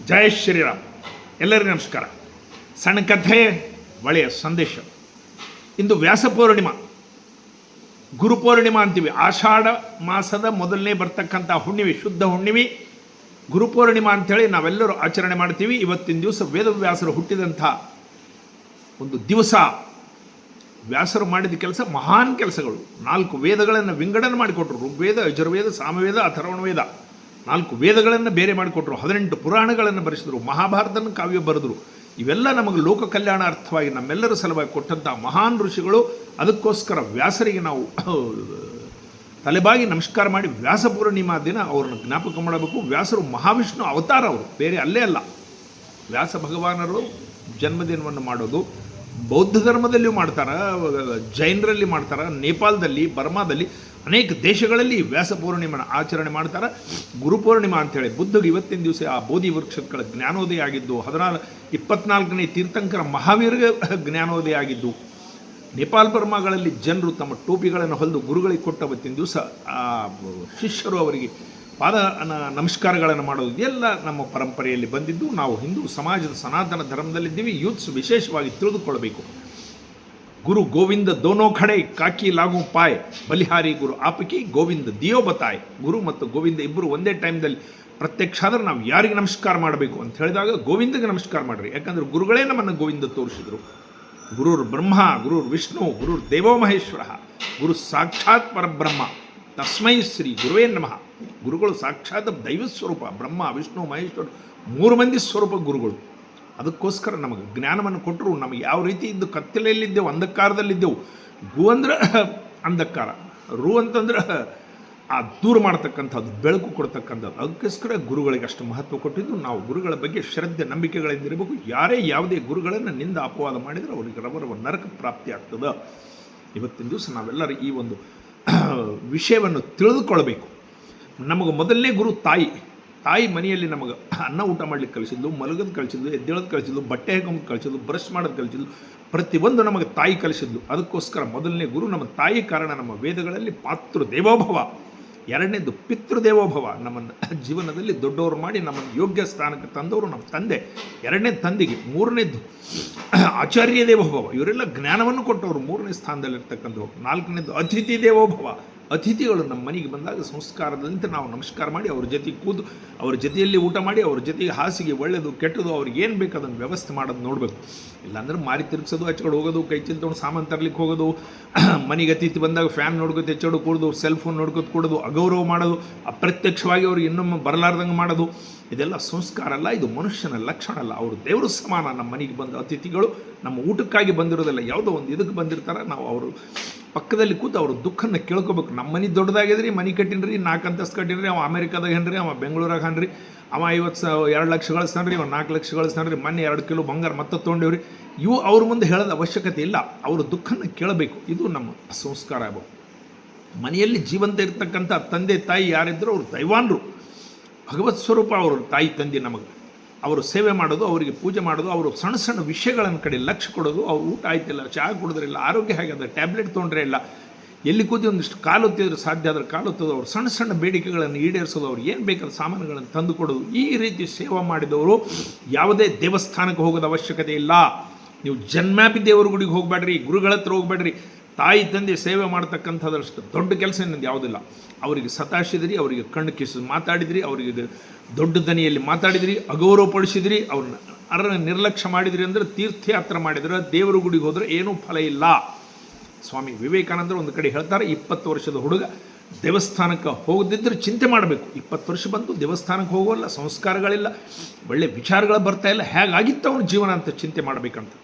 ಜಯ ಶ್ರೀರಾಮ್. ಎಲ್ಲರಿಗೂ ನಮಸ್ಕಾರ. ಸಣ್ಣ ಕಥೆ, ಒಳ್ಳೆಯ ಸಂದೇಶ. ಇಂದು ವ್ಯಾಸ ಪೂರ್ಣಿಮಾ, ಗುರುಪೂರ್ಣಿಮಾ ಅಂತೀವಿ. ಆಷಾಢ ಮಾಸದ ಮೊದಲನೇ ಬರ್ತಕ್ಕಂಥ ಹುಣ್ಣಿಮೆ, ಶುದ್ಧ ಹುಣ್ಣಿಮೆ ಗುರುಪೂರ್ಣಿಮಾ ಅಂಥೇಳಿ ನಾವೆಲ್ಲರೂ ಆಚರಣೆ ಮಾಡ್ತೀವಿ. ಇವತ್ತಿನ ದಿವಸ ವೇದವ್ಯಾಸರು ಹುಟ್ಟಿದಂಥ ಒಂದು ದಿವಸ. ವ್ಯಾಸರು ಮಾಡಿದ ಕೆಲಸ ಮಹಾನ್ ಕೆಲಸಗಳು. 4 ವೇದಗಳನ್ನು ವಿಂಗಡಣೆ ಮಾಡಿಕೊಟ್ರು. ಋಗ್ವೇದ, ಯಜುರ್ವೇದ, ಸಾಮವೇದ, ಅಥರ್ವಣವೇದ. 4 ವೇದಗಳನ್ನು ಬೇರೆ ಮಾಡಿಕೊಟ್ರು. 18 ಪುರಾಣಗಳನ್ನು ಬರೆಸಿದ್ರು. ಮಹಾಭಾರತನ ಕಾವ್ಯ ಬರೆದರು. ಇವೆಲ್ಲ ನಮಗೆ ಲೋಕ ಕಲ್ಯಾಣ ಅರ್ಥವಾಗಿ ನಮ್ಮೆಲ್ಲರ ಸಲುವಾಗಿ ಕೊಟ್ಟಂಥ ಮಹಾನ್ ಋಷಿಗಳು. ಅದಕ್ಕೋಸ್ಕರ ವ್ಯಾಸರಿಗೆ ನಾವು ತಲೆಬಾಗಿ ನಮಸ್ಕಾರ ಮಾಡಿ ವ್ಯಾಸ ಪೂರ್ಣಿಮಾ ದಿನ ಅವ್ರನ್ನ ಜ್ಞಾಪಕ ಮಾಡಬೇಕು. ವ್ಯಾಸರು ಮಹಾವಿಷ್ಣು ಅವತಾರ, ಅವರು ಬೇರೆ ಅಲ್ಲೇ ಅಲ್ಲ. ವ್ಯಾಸ ಭಗವಾನರು ಜನ್ಮದಿನವನ್ನು ಮಾಡೋದು ಬೌದ್ಧ ಧರ್ಮದಲ್ಲಿಯೂ ಮಾಡ್ತಾರೆ, ಜೈನರಲ್ಲಿ ಮಾಡ್ತಾರೆ, ನೇಪಾಳದಲ್ಲಿ, ಬರ್ಮಾದಲ್ಲಿ, ಅನೇಕ ದೇಶಗಳಲ್ಲಿ ವ್ಯಾಸ ಪೂರ್ಣಿಮೆನ ಆಚರಣೆ ಮಾಡ್ತಾರೆ. ಗುರುಪೂರ್ಣಿಮಾ ಅಂಥೇಳಿ ಬುದ್ಧಗೆ ಇವತ್ತಿನ ದಿವಸ ಆ ಬೋಧಿ ವೃಕ್ಷಗಳ ಜ್ಞಾನೋದಯ ಆಗಿದ್ದು. 24ನೇ ತೀರ್ಥಂಕರ ಮಹಾವೀರ್ಗೆ ಜ್ಞಾನೋದಯ ಆಗಿದ್ದು. ನೇಪಾಳ ಬರ್ಮಾಗಳಲ್ಲಿ ಜನರು ತಮ್ಮ ಟೋಪಿಗಳನ್ನು ಹೊಲಿದು ಗುರುಗಳಿಗೆ ಕೊಟ್ಟವತ್ತಿನ ದಿವಸ ಆ ಶಿಷ್ಯರು ಅವರಿಗೆ ಪಾದ ನಮಸ್ಕಾರಗಳನ್ನು ಮಾಡೋದು. ಇದೆಲ್ಲ ನಮ್ಮ ಪರಂಪರೆಯಲ್ಲಿ ಬಂದಿದ್ದು. ನಾವು ಹಿಂದೂ ಸಮಾಜದ ಸನಾತನ ಧರ್ಮದಲ್ಲಿದ್ದೀವಿ. ಯೂತ್ಸ್ ವಿಶೇಷವಾಗಿ ತಿಳಿದುಕೊಳ್ಳಬೇಕು. ಗುರು ಗೋವಿಂದ ದೋನೋ ಖಡೆ ಕಾಕಿ ಲಾಗು ಪಾಯ್, ಬಲಿಹಾರಿ ಗುರು ಆಪಕಿ ಗೋವಿಂದ ದಿಯೋ ಬತಾಯ್. ಗುರು ಮತ್ತು ಗೋವಿಂದ ಇಬ್ಬರು ಒಂದೇ ಟೈಮ್ದಲ್ಲಿ ಪ್ರತ್ಯಕ್ಷ ಆದ್ರೆ ನಾವು ಯಾರಿಗೆ ನಮಸ್ಕಾರ ಮಾಡಬೇಕು ಅಂತ ಹೇಳಿದಾಗ ಗೋವಿಂದಗೆ ನಮಸ್ಕಾರ ಮಾಡಿರಿ. ಯಾಕಂದರೆ ಗುರುಗಳೇ ನಮ್ಮನ್ನು ಗೋವಿಂದ ತೋರಿಸಿದರು. ಗುರುರ್ ಬ್ರಹ್ಮ, ಗುರುರ್ ವಿಷ್ಣು, ಗುರುರ್ ದೇವೋ ಮಹೇಶ್ವರ, ಗುರು ಸಾಕ್ಷಾತ್ ಪರಬ್ರಹ್ಮ, ತಸ್ಮೈ ಶ್ರೀ ಗುರುವೇ ನಮಃ. ಗುರುಗಳು ಸಾಕ್ಷಾತ್ ದೈವ ಸ್ವರೂಪ. ಬ್ರಹ್ಮ, ವಿಷ್ಣು, ಮಹೇಶ್ವರ 3 ಮಂದಿ ಸ್ವರೂಪ ಗುರುಗಳು. ಅದಕ್ಕೋಸ್ಕರ ನಮಗೆ ಜ್ಞಾನವನ್ನು ಕೊಟ್ಟರು. ನಮಗೆ ಯಾವ ರೀತಿ ಇದ್ದು ಕತ್ತಲೆಯಲ್ಲಿದ್ದೆವು, ಅಂಧಕಾರದಲ್ಲಿದ್ದೆವು. ಗು ಅಂದ್ರೆ ಅಂಧಕಾರ, ರು ಅಂತಂದ್ರೆ ಆ ದೂರ ಮಾಡ್ತಕ್ಕಂಥದ್ದು, ಬೆಳಕು ಕೊಡ್ತಕ್ಕಂಥದ್ದು. ಅದಕ್ಕೋಸ್ಕರ ಗುರುಗಳಿಗೆ ಅಷ್ಟು ಮಹತ್ವ ಕೊಟ್ಟಿದ್ದು. ನಾವು ಗುರುಗಳ ಬಗ್ಗೆ ಶ್ರದ್ಧೆ ನಂಬಿಕೆಗಳಿಂದಿರಬೇಕು. ಯಾರೇ ಯಾವುದೇ ಗುರುಗಳನ್ನು ನಿಂದ ಅಪವಾದ ಮಾಡಿದರೆ ಅವರಿಗೆ ರವರವ ನರಕ ಪ್ರಾಪ್ತಿ ಆಗ್ತದೆ. ಇವತ್ತಿನ ದಿವಸ ನಾವೆಲ್ಲರೂ ಈ ಒಂದು ವಿಷಯವನ್ನು ತಿಳಿದುಕೊಳ್ಬೇಕು. ನಮಗೆ ಮೊದಲನೇ ಗುರು ತಾಯಿ. ತಾಯಿ ಮನೆಯಲ್ಲಿ ನಮಗೆ ಅನ್ನ ಊಟ ಮಾಡ್ಲಿಕ್ಕೆ ಕಲಿಸಿದ್ಲು, ಮಲಗೋದು ಕಲಿಸಿದ್ಲು, ಎದ್ದೇಳೋದು ಕಲಿಸಿದ್ಲು, ಬಟ್ಟೆ ಹಾಕೋದು ಕಲಿಸಿದ್ಲು, ಬ್ರಷ್ ಮಾಡೋದು ಕಲಿಸಿದ್ಲು. ಪ್ರತಿಯೊಂದು ನಮಗೆ ತಾಯಿ ಕಲಿಸಿದ್ಲು. ಅದಕ್ಕೋಸ್ಕರ ಮೊದಲನೇ ಗುರು ನಮ್ಮ ತಾಯಿ. ಕಾರಣ ನಮ್ಮ ವೇದಗಳಲ್ಲಿ ಮಾತೃ ದೇವೋಭವ, 2ನೇದು ಪಿತೃ ದೇವೋಭವ. ನಮ್ಮನ್ನು ಜೀವನದಲ್ಲಿ ದೊಡ್ಡವರು ಮಾಡಿ ನಮ್ಮನ್ನು ಯೋಗ್ಯ ಸ್ಥಾನಕ್ಕೆ ತಂದವರು ನಮ್ಮ ತಂದೆ. 2ನೇ ತಂದೆಗೆ. 3ನೇದು ಆಚಾರ್ಯ ದೇವೋಭವ. ಇವರೆಲ್ಲ ಜ್ಞಾನವನ್ನು ಕೊಟ್ಟವರು 3ನೇ ಸ್ಥಾನದಲ್ಲಿರ್ತಕ್ಕಂಥವ್ರು. 4ನೇದು ಅತಿಥಿ ದೇವೋಭವ. ಅತಿಥಿಗಳು ನಮ್ಮ ಮನೆಗೆ ಬಂದಾಗ ಸಂಸ್ಕಾರದಂತೆ ನಾವು ನಮಸ್ಕಾರ ಮಾಡಿ ಅವ್ರ ಜೊತೆಗೆ ಕೂತು ಅವ್ರ ಜೊತೆಯಲ್ಲಿ ಊಟ ಮಾಡಿ ಅವ್ರ ಜೊತೆಗೆ ಹಾಸಿಗೆ ಒಳ್ಳೆಯದು ಕೆಟ್ಟದು ಅವ್ರಿಗೆ ಏನು ಬೇಕು ಅದನ್ನು ವ್ಯವಸ್ಥೆ ಮಾಡೋದು ನೋಡಬೇಕು. ಇಲ್ಲಾಂದ್ರೆ ಮಾರಿ ತಿರುಗಿಸೋದು, ಹಚ್ಕೊಂಡು ಹೋಗೋದು, ಕೈ ಚೀಲ ತೊಗೊಂಡು ಸಾಮಾನು ತರಲಿಕ್ಕೆ ಹೋಗೋದು, ಮನೆಗೆ ಅತಿಥಿ ಬಂದಾಗ ಫ್ಯಾನ್ ನೋಡ್ಕೊತ ಹೆಚ್ಚೋಡು ಕೂಡೋದು, ಸೆಲ್ ಫೋನ್ ನೋಡ್ಕೊತ ಕೂಡೋದು, ಅಗೌರವ ಮಾಡೋದು, ಅಪ್ರತ್ಯಕ್ಷವಾಗಿ ಅವ್ರಿಗೆ ಇನ್ನೊಮ್ಮೆ ಬರಲಾರ್ದಂಗೆ ಮಾಡೋದು. ಇದೆಲ್ಲ ಸಂಸ್ಕಾರ ಅಲ್ಲ, ಇದು ಮನುಷ್ಯನ ಲಕ್ಷಣ ಅಲ್ಲ. ಅವರು ದೇವರು ಸಮಾನ. ನಮ್ಮ ಮನೆಗೆ ಬಂದ ಅತಿಥಿಗಳು ನಮ್ಮ ಊಟಕ್ಕಾಗಿ ಬಂದಿರೋದಿಲ್ಲ, ಯಾವುದೋ ಒಂದು ಇದಕ್ಕೆ ಬಂದಿರ್ತಾರೆ. ನಾವು ಅವರು ಪಕ್ಕದಲ್ಲಿ ಕೂತು ಅವ್ರ ದುಃಖನ ಕೇಳ್ಕೊಬೇಕು. ನಮ್ಮ ಮನೆ ದೊಡ್ಡದಾಗಿದ್ರಿ, ಮನೆ ಕಟ್ಟಿನ್ರಿ, 4 ಅಂತಸ್ತು ಕಟ್ಟಿನ್ರಿ, ಅವ ಅಮೇರಿಕಾದಾಗ ಹನ್ರಿ, ಅವ ಬೆಂಗಳೂರಾಗ ಹನ್ರಿ, ಅವ 2 ಲಕ್ಷ ಗಳಿಸ್ತಾನ್ರಿ, ಅವ 4 ಲಕ್ಷ ಗಳಿಸ್ತಾನ್ರಿ, ಮೊನ್ನೆ 2 ಕಿಲೋ ಬಂಗಾರ ಮತ್ತೆ ತೊಗೊಂಡೇವ್ರಿ. ಇವು ಅವ್ರ ಮುಂದೆ ಹೇಳೋದ ಅವಶ್ಯಕತೆ ಇಲ್ಲ. ಅವ್ರ ದುಃಖನ ಕೇಳಬೇಕು. ಇದು ನಮ್ಮ ಸಂಸ್ಕಾರ ಆಗಬೇಕು. ಮನೆಯಲ್ಲಿ ಜೀವಂತ ಇರ್ತಕ್ಕಂಥ ತಂದೆ ತಾಯಿ ಯಾರಿದ್ದರೂ ಅವರು ದೈವಾನ್ರು, ಭಗವತ್ ಸ್ವರೂಪ. ಅವರು ತಾಯಿ ತಂದೆ ನಮಗೆ ಅವರು ಸೇವೆ ಮಾಡೋದು, ಅವರಿಗೆ ಪೂಜೆ ಮಾಡೋದು, ಅವರು ಸಣ್ಣ ಸಣ್ಣ ವಿಷಯಗಳನ್ನು ಕಡೆ ಲಕ್ಷ್ಯ ಕೊಡೋದು. ಅವ್ರು ಊಟ ಆಯ್ತಿಲ್ಲ, ಚಹಾ ಕುಡಿದ್ರಿಲ್ಲ, ಆರೋಗ್ಯ ಹೇಗದ, ಟ್ಯಾಬ್ಲೆಟ್ ತೊಗೊಂಡ್ರೆ ಇಲ್ಲ, ಎಲ್ಲಿ ಕೂತಿ ಒಂದಿಷ್ಟು ಕಾಲು ಹೊತ್ತಿದ್ರೆ ಸಾಧ್ಯ ಆದರೆ ಕಾಲು ಹೊತ್ತೋದು. ಅವ್ರು ಸಣ್ಣ ಸಣ್ಣ ಬೇಡಿಕೆಗಳನ್ನು ಈಡೇರಿಸೋದು, ಅವ್ರು ಏನು ಬೇಕಾದ ಸಾಮಾನುಗಳನ್ನು ತಂದು ಕೊಡೋದು. ಈ ರೀತಿ ಸೇವೆ ಮಾಡಿದವರು ಯಾವುದೇ ದೇವಸ್ಥಾನಕ್ಕೆ ಹೋಗೋದು ಅವಶ್ಯಕತೆ ಇಲ್ಲ. ನೀವು ಜನ್ಮಾಪಿ ದೇವರ ಗುಡಿಗೆ ಹೋಗಬೇಡ್ರಿ, ಗುರುಗಳ ಹತ್ರ ಹೋಗಬೇಡ್ರಿ. ತಾಯಿ ತಂದೆ ಸೇವೆ ಮಾಡ್ತಕ್ಕಂಥದ್ರಷ್ಟು ದೊಡ್ಡ ಕೆಲಸ ಇನ್ನೊಂದು ಯಾವುದಿಲ್ಲ. ಅವರಿಗೆ ಸತಾಯಿಸಿದ್ರಿ, ಅವರಿಗೆ ಕಣ್ಣು ಕಿಸಿ ಮಾತಾಡಿದ್ರಿ, ಅವರಿಗೆ ದೊಡ್ಡ ದನಿಯಲ್ಲಿ ಮಾತಾಡಿದ್ರಿ, ಅಗೌರವಪಡಿಸಿದ್ರಿ, ಅವ್ರನ್ನ ನಿರ್ಲಕ್ಷ್ಯ ಮಾಡಿದ್ರಿ ಅಂದರೆ ತೀರ್ಥಯಾತ್ರೆ ಮಾಡಿದ್ರೆ, ದೇವರ ಗುಡಿಗೆ ಹೋದರೆ ಏನೂ ಫಲ ಇಲ್ಲ. ಸ್ವಾಮಿ ವಿವೇಕಾನಂದರು ಒಂದು ಕಡೆ ಹೇಳ್ತಾರೆ, 20 ವರ್ಷದ ಹುಡುಗ ದೇವಸ್ಥಾನಕ್ಕೆ ಹೋಗದಿದ್ದರೆ ಚಿಂತೆ ಮಾಡಬೇಕು. 20 ವರ್ಷ ಬಂತು, ದೇವಸ್ಥಾನಕ್ಕೆ ಹೋಗೋಲ್ಲ, ಸಂಸ್ಕಾರಗಳಿಲ್ಲ, ಒಳ್ಳೆ ವಿಚಾರಗಳು ಬರ್ತಾ ಇಲ್ಲ, ಹೇಗಾಗಿತ್ತು ಅವನ ಜೀವನ ಅಂತ ಚಿಂತೆ ಮಾಡಬೇಕಂತ.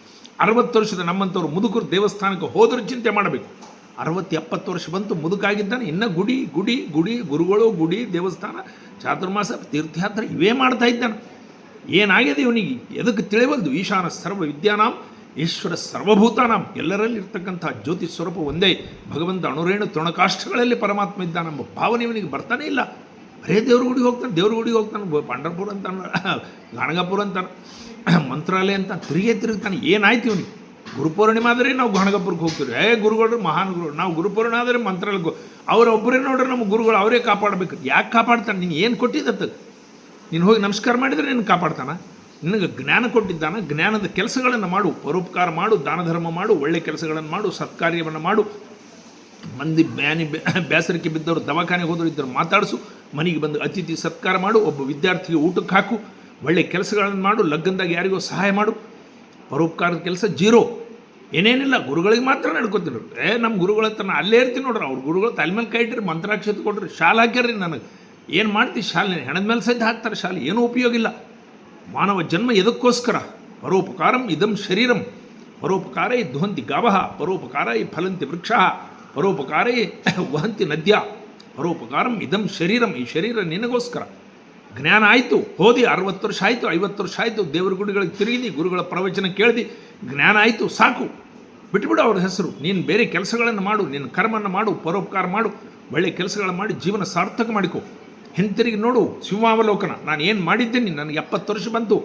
60 ವರ್ಷದ ನಮ್ಮಂಥವ್ರು ಮುದುಕರು ದೇವಸ್ಥಾನಕ್ಕೆ ಹೋದ್ರೆ ಚಿಂತೆ ಮಾಡಬೇಕು. 60-70 ವರ್ಷ ಬಂತು, ಮುದುಕಾಗಿದ್ದಾನೆ, ಇನ್ನು ಗುಡಿ ಗುಡಿ ಗುಡಿ, ಗುರುಗಳು, ಗುಡಿ, ದೇವಸ್ಥಾನ, ಚಾತುರ್ಮಾಸ, ತೀರ್ಥಯಾತ್ರೆ ಇವೇ ಮಾಡ್ತಾ ಇದ್ದಾನೆ. ಏನಾಗಿದೆ ಇವನಿಗೆ? ಎದಕ್ಕೆ ತಿಳಿವಲ್ದು? ಈಶಾನ ಸರ್ವ ವಿದ್ಯಾನಾಂ ಈಶ್ವರ ಸರ್ವಭೂತಾನಾಂ. ಎಲ್ಲರಲ್ಲಿ ಇರ್ತಕ್ಕಂಥ ಜ್ಯೋತಿ ಸ್ವರೂಪ ಒಂದೇ. ಭಗವಂತ ಅಣುರೇಣು ತೃಣಕಾಷ್ಠಗಳಲ್ಲಿ ಪರಮಾತ್ಮ ಇದ್ದಾನೆಂಬ ಭಾವನೆ ಇವನಿಗೆ ಬರ್ತಾನೆ ಇಲ್ಲ. ಬರೇ ದೇವ್ರ ಗುಡಿಗೆ ಹೋಗ್ತಾನೆ, ದೇವ್ರ ಗುಡಿಗೆ ಹೋಗ್ತಾನೆ, ಪಂಢರಪುರ ಅಂತಾನೆ, ಗಾಣಗಾಪುರ ಅಂತಾನೆ, ಮಂತ್ರಾಲಯ ಅಂತ ತಿರುಗ್ತಾನೆ. ಏನಾಯ್ತು ಇವನಿಗೆ? ಗುರುಪೂರ್ಣಿಮೆ ಆದರೆ ನಾವು ಗಾಣಗಾಪುರಕ್ಕೆ ಹೋಗ್ತೀವಿ. ಗುರುಗಳು ಮಹಾನ್ ಗುರುಗಳು. ನಾವು ಗುರುಪೂರ್ಣಿಮೆ ಆದರೆ ಮಂತ್ರಾಲಯಕ್ಕೆ ಅವರೊಬ್ಬರೇ ನೋಡ್ರಿ ನಮ್ಮ ಗುರುಗಳು, ಅವರೇ ಕಾಪಾಡಬೇಕು. ಯಾಕೆ ಕಾಪಾಡ್ತಾನೆ? ನೀನು ಏನು ಕೊಟ್ಟಿದ್ದತ್ತ? ನೀನು ಹೋಗಿ ನಮಸ್ಕಾರ ಮಾಡಿದರೆ ನಿನ್ನ ಕಾಪಾಡ್ತಾನ? ನಿನಗೆ ಜ್ಞಾನ ಕೊಟ್ಟಿದ್ದಾನ. ಜ್ಞಾನದ ಕೆಲಸಗಳನ್ನು ಮಾಡು, ಪರೋಪಕಾರ ಮಾಡು, ದಾನ ಧರ್ಮ ಮಾಡು, ಒಳ್ಳೆ ಕೆಲಸಗಳನ್ನು ಮಾಡು, ಸತ್ಕಾರ್ಯವನ್ನು ಮಾಡು. ಮಂದಿ ಬೇಸರಕ್ಕೆ ಬಿದ್ದವರು ದವಾಖಾನೆಗೆ ಹೋದರು ಇದ್ದರು ಮಾತಾಡಿಸು, ಮನೆಗೆ ಬಂದು ಅತಿಥಿ ಸತ್ಕಾರ ಮಾಡು, ಒಬ್ಬ ವಿದ್ಯಾರ್ಥಿಗೆ ಊಟಕ್ಕೆ ಹಾಕು, ಒಳ್ಳೆ ಕೆಲಸಗಳನ್ನು ಮಾಡು, ಲಗ್ನದಾಗ ಯಾರಿಗೋ ಸಹಾಯ ಮಾಡು. ಪರೋಪಕಾರದ ಕೆಲಸ ಜೀರೋ, ಏನೇನಿಲ್ಲ. ಗುರುಗಳಿಗೆ ಮಾತ್ರ ನಡ್ಕೊತಿದ್ರು. ನಮ್ಮ ಗುರುಗಳ ಹತ್ರ ನಾನು ಅಲ್ಲೇ ಇರ್ತೀನಿ ನೋಡ್ರಿ. ಅವ್ರ ಗುರುಗಳು ತಲೆ ಮೇಲೆ ಕೈ ಇಟ್ಟಿರಿ, ಮಂತ್ರಾಕ್ಷತೆ ಕೊಡ್ರಿ, ಶಾಲೆ ಹಾಕ್ಯಾರ್ರಿ. ನನಗೆ ಏನು ಮಾಡ್ತೀವಿ? ಶಾಲೆ ಹೆಣದ ಮೇಲೆ ಸಹಿತ ಹಾಕ್ತಾರೆ. ಶಾಲೆ ಏನೂ ಉಪಯೋಗ ಇಲ್ಲ. ಮಾನವ ಜನ್ಮ ಎದಕ್ಕೋಸ್ಕರ? ಪರೋಪಕಾರಂ ಇದಂ ಶರೀರಂ, ಪರೋಪಕಾರೇ ಧ್ವಂತಿ ಗಾವಃ, ಪರೋಪಕಾರೇ ಫಲಂತಿ ವೃಕ್ಷ, ಪರೋಪಕಾರೇ ವಹಂತಿ ನದ್ಯ, ಪರೋಪಕಾರಂ ಇದಂ ಶರೀರಂ. ಈ ಶರೀರ ನಿನಗೋಸ್ಕರ. ಜ್ಞಾನ ಆಯಿತು, ಹೋದಿ, 60 ವರ್ಷ ಆಯಿತು, 50 ವರ್ಷ ಆಯಿತು, ದೇವರ ಗುಡಿಗಳಿಗೆ ತಿರುಗಿದಿ, ಗುರುಗಳ ಪ್ರವಚನ ಕೇಳಿದಿ, ಜ್ಞಾನ ಆಯಿತು, ಸಾಕು, ಬಿಟ್ಬಿಡು ಅವ್ರ ಹೆಸರು. ನೀನು ಬೇರೆ ಕೆಲಸಗಳನ್ನು ಮಾಡು, ನಿನ್ನ ಕರ್ಮನ್ನು ಮಾಡು, ಪರೋಪಕಾರ ಮಾಡು, ಒಳ್ಳೆ ಕೆಲಸಗಳನ್ನು ಮಾಡಿ ಜೀವನ ಸಾರ್ಥಕ ಮಾಡಿಕೊ. ಹಿಂತಿರುಗಿ ನೋಡು, ಶಿವಾವಲೋಕನ. ನಾನು ಏನು ಮಾಡಿದ್ದೀನಿ? ನನಗೆ 70 ವರ್ಷ ಬಂತು.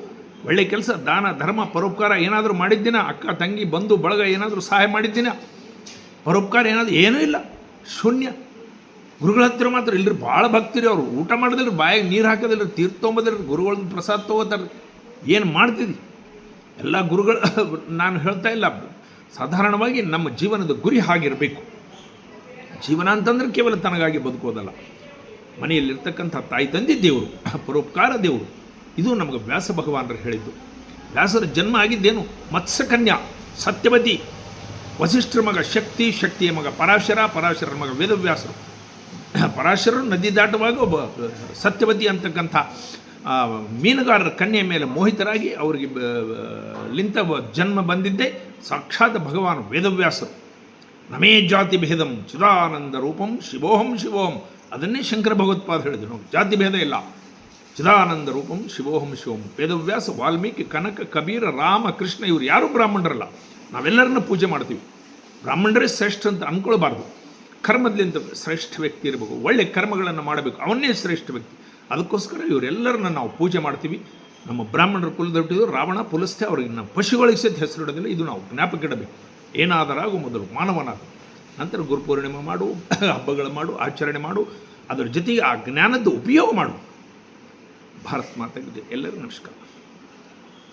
ಒಳ್ಳೆ ಕೆಲಸ, ದಾನ ಧರ್ಮ ಪರೋಪಕಾರ ಏನಾದರೂ ಮಾಡಿದ್ದೀನ? ಅಕ್ಕ ತಂಗಿ ಬಂಧು ಬಳಗ ಏನಾದರೂ ಸಹಾಯ ಮಾಡಿದ್ದೀನ? ಪರೋಪಕಾರ ಏನಾದರೂ? ಏನೂ ಇಲ್ಲ, ಶೂನ್ಯ. ಗುರುಗಳ ಹತ್ತಿರ ಮಾತ್ರ ಇಲ್ಲರಿ, ಭಾಳ ಭಕ್ತಿರಿ. ಅವರು ಊಟ ಮಾಡೋದಿಲ್ಲ, ಬಾಯಿಗೆ ನೀರು ಹಾಕೋದಿಲ್ಲ, ತೀರ್ಥ ತೊಗೊಂಬೋದಿಲ್ಲ, ಗುರುಗಳ ಪ್ರಸಾದ ತೊಗೋತಾರೆ. ಏನು ಮಾಡ್ತೀರಿ? ಎಲ್ಲ ಗುರುಗಳು. ನಾನು ಹೇಳ್ತಾ ಇಲ್ಲ, ಸಾಧಾರಣವಾಗಿ ನಮ್ಮ ಜೀವನದ ಗುರಿ ಹಾಗಿರಬೇಕು. ಜೀವನ ಅಂತಂದ್ರೆ ಕೇವಲ ತನಗಾಗಿ ಬದುಕೋದಲ್ಲ. ಮನೆಯಲ್ಲಿರ್ತಕ್ಕಂಥ ತಾಯಿ ತಂದೆ ದೇವರು, ಪರೋಪಕಾರ ದೇವರು. ಇದು ನಮಗೆ ವ್ಯಾಸ ಭಗವಾನರು ಹೇಳಿದ್ದು. ವ್ಯಾಸರ ಜನ್ಮ ಆಗಿದ್ದೇನು? ಮತ್ಸ್ಯಕನ್ಯಾ, ಸತ್ಯವತಿ, ವಸಿಷ್ಠರ ಮಗ ಶಕ್ತಿ, ಶಕ್ತಿಯ ಮಗ ಪರಾಶರ, ಪರಾಶರರ ಮಗ ವೇದವ್ಯಾಸರು. ಪರಾಶರರು ನದಿ ದಾಟುವಾಗ ಒಬ್ಬ ಸತ್ಯವತಿ ಅಂತಕ್ಕಂಥ ಮೀನುಗಾರರ ಕನ್ಯೆಯ ಮೇಲೆ ಮೋಹಿತರಾಗಿ ಅವರಿಗೆ ಲಿಂತ ಜನ್ಮ ಬಂದಿದ್ದೇ ಸಾಕ್ಷಾತ್ ಭಗವಾನ್ ವೇದವ್ಯಾಸರು. ನಮೇ ಜಾತಿ ಭೇದಂ ಚಿದಾನಂದ ರೂಪಂ ಶಿವೋಹಂ ಶಿವೋಹಂ. ಅದನ್ನೇ ಶಂಕರ ಭಗವತ್ಪಾದ ಹೇಳಿದ್ರು. ನಾವು ಜಾತಿ ಭೇದ ಇಲ್ಲ, ಚಿದಾನಂದ ರೂಪಂ ಶಿವೋಹಂ ಶಿವಂ. ವೇದವ್ಯಾಸ, ವಾಲ್ಮೀಕಿ, ಕನಕ, ಕಬೀರ, ರಾಮ, ಕೃಷ್ಣ ಇವರು ಯಾರೂ ಬ್ರಾಹ್ಮಣರಲ್ಲ. ನಾವೆಲ್ಲರನ್ನ ಪೂಜೆ ಮಾಡ್ತೀವಿ. ಬ್ರಾಹ್ಮಣರೇ ಶ್ರೇಷ್ಠ ಅಂತ ಅಂದ್ಕೊಳ್ಬಾರ್ದು. ಕರ್ಮದಲ್ಲಿಂದ ಶ್ರೇಷ್ಠ ವ್ಯಕ್ತಿ ಇರಬೇಕು, ಒಳ್ಳೆ ಕರ್ಮಗಳನ್ನು ಮಾಡಬೇಕು, ಅವನ್ನೇ ಶ್ರೇಷ್ಠ ವ್ಯಕ್ತಿ. ಅದಕ್ಕೋಸ್ಕರ ಇವರೆಲ್ಲರನ್ನ ನಾವು ಪೂಜೆ ಮಾಡ್ತೀವಿ. ನಮ್ಮ ಬ್ರಾಹ್ಮಣರ ಕುಲದೊಟ್ಟಿದ್ರು ರಾವಣ, ಪುಲಸ್ತ್ಯ, ಅವ್ರಿಗೆ ನಾವು ಪಶುಗಳಿಗೆ ಸಹಿತ ಹೆಸರಿಡೋದಿಲ್ಲ. ಇದು ನಾವು ಜ್ಞಾಪಕ ಇಡಬೇಕು. ಏನಾದರಾಗು ಮೊದಲು ಮಾನವನಾಗು, ನಂತರ ಗುರುಪೂರ್ಣಿಮೆ ಮಾಡು, ಹಬ್ಬಗಳು ಮಾಡು, ಆಚರಣೆ ಮಾಡು, ಅದರ ಜೊತೆಗೆ ಆ ಜ್ಞಾನದ ಉಪಯೋಗ ಮಾಡು. ಭಾರತ್ ಮಾತಾಗಿದೆ. ಎಲ್ಲರಿಗೂ ನಮಸ್ಕಾರ.